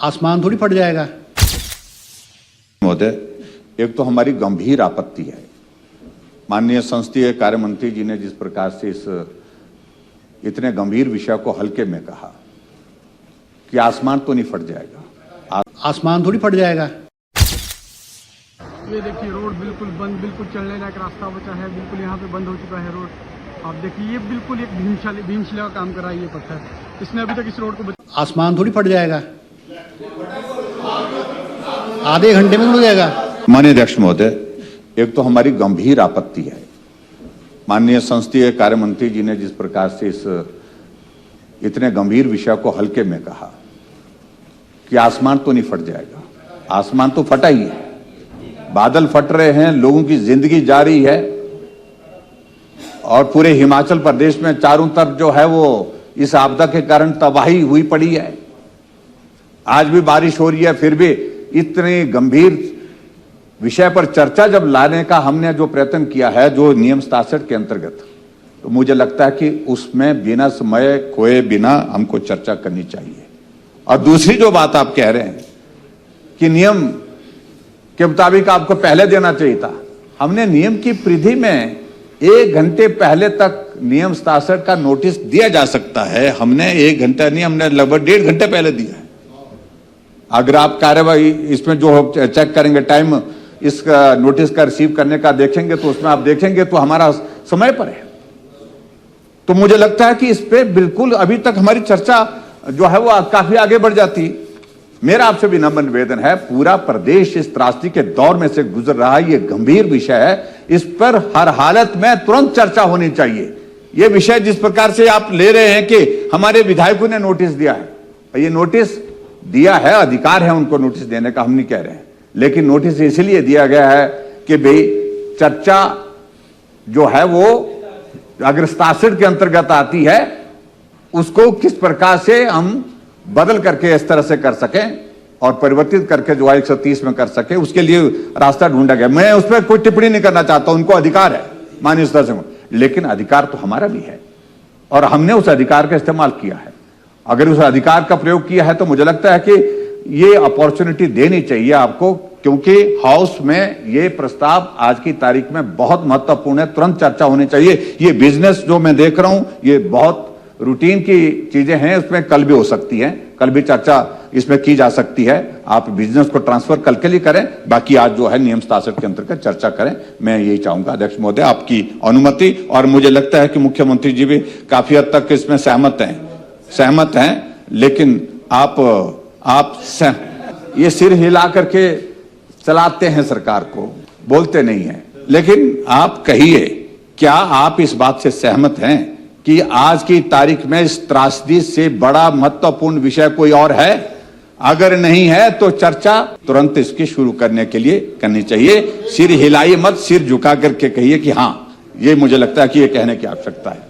आसमान थोड़ी फट जाएगा। महोदय, एक तो हमारी गंभीर आपत्ति है, माननीय संसदीय कार्य मंत्री जी ने जिस प्रकार से इस इतने गंभीर विषय को हल्के में कहा कि आसमान तो नहीं फट जाएगा। आसमान थोड़ी फट जाएगा। ये देखिए रोड बिल्कुल बंद, बिल्कुल चलने लायक रास्ता बचा है, बिल्कुल यहाँ पे बंद हो चुका है रोड। आप देखिए ये बिल्कुल एक भीमशिला का काम कर रहा है ये पत्थर, इसने अभी तक इस रोड को आसमान थोड़ी फट जाएगा, आधे घंटे में उड़ जाएगा। माननीय अध्यक्ष महोदय, एक तो हमारी गंभीर आपत्ति है, माननीय संसदीय कार्य मंत्री जी ने जिस प्रकार से इस इतने गंभीर विषय को हल्के में कहा कि आसमान तो नहीं फट जाएगा। आसमान तो फटा ही है, बादल फट रहे हैं, लोगों की जिंदगी जा रही है और पूरे हिमाचल प्रदेश में चारों तरफ जो है वो इस आपदा के कारण तबाही हुई पड़ी है। आज भी बारिश हो रही है, फिर भी इतने गंभीर विषय पर चर्चा जब लाने का हमने जो प्रयत्न किया है, जो नियम 67 के अंतर्गत, तो मुझे लगता है कि उसमें बिना समय खोए बिना हमको चर्चा करनी चाहिए। और दूसरी जो बात आप कह रहे हैं कि नियम के मुताबिक आपको पहले देना चाहिए था, हमने नियम की परिधि में 1 घंटे पहले तक नियम 67 का नोटिस दिया जा सकता है। हमने 1 घंटा नहीं, हमने लगभग 1.5 घंटे पहले दिया है। अगर आप कार्यवाही इसमें जो चेक करेंगे टाइम इस नोटिस का रिसीव करने का देखेंगे, तो उसमें आप देखेंगे तो हमारा समय पर है। तो मुझे लगता है कि इस पे बिल्कुल अभी तक हमारी चर्चा जो है वो काफी आगे बढ़ जाती। मेरा आपसे भी नम्र निवेदन है, पूरा प्रदेश इस त्रासदी के दौर में से गुजर रहा है, ये गंभीर विषय है, इस पर हर हालत में तुरंत चर्चा होनी चाहिए। ये विषय जिस प्रकार से आप ले रहे हैं कि हमारे विधायकों ने नोटिस दिया है, ये नोटिस दिया है, अधिकार है उनको नोटिस देने का, हम नहीं कह रहे हैं, लेकिन नोटिस इसलिए दिया गया है कि भाई चर्चा जो है वो अगर 67 के अंतर्गत आती है, उसको किस प्रकार से हम बदल करके इस तरह से कर सकें और परिवर्तित करके जो है 130 में कर सके, उसके लिए रास्ता ढूंढा गया। मैं उस पर कोई टिप्पणी नहीं करना चाहता, उनको अधिकार है माननीय सदस्य, लेकिन अधिकार तो हमारा भी है और हमने उस अधिकार का इस्तेमाल किया है। अगर उस अधिकार का प्रयोग किया है तो मुझे लगता है कि ये अपॉर्चुनिटी देनी चाहिए आपको, क्योंकि हाउस में ये प्रस्ताव आज की तारीख में बहुत महत्वपूर्ण है, तुरंत चर्चा होनी चाहिए। ये बिजनेस जो मैं देख रहा हूं, ये बहुत रूटीन की चीजें हैं, उसमें कल भी हो सकती हैं, कल भी चर्चा इसमें की जा सकती है। आप बिजनेस को ट्रांसफर कल के लिए करें, बाकी आज जो है नियम 67 के अंतर्गत चर्चा करें। मैं यही चाहूंगा अध्यक्ष महोदय, आपकी अनुमति, और मुझे लगता है कि मुख्यमंत्री जी भी काफी हद तक इसमें सहमत हैं, लेकिन आप ये सिर हिला करके चलाते हैं सरकार को, बोलते नहीं हैं, लेकिन आप कहिए, क्या आप इस बात से सहमत हैं कि आज की तारीख में इस त्रासदी से बड़ा महत्वपूर्ण विषय कोई और है? अगर नहीं है तो चर्चा तुरंत इसकी शुरू करने के लिए करनी चाहिए। सिर हिलाइए मत, सिर झुका करके कहिए कि हाँ, ये मुझे लगता है कि ये कहने की आवश्यकता है।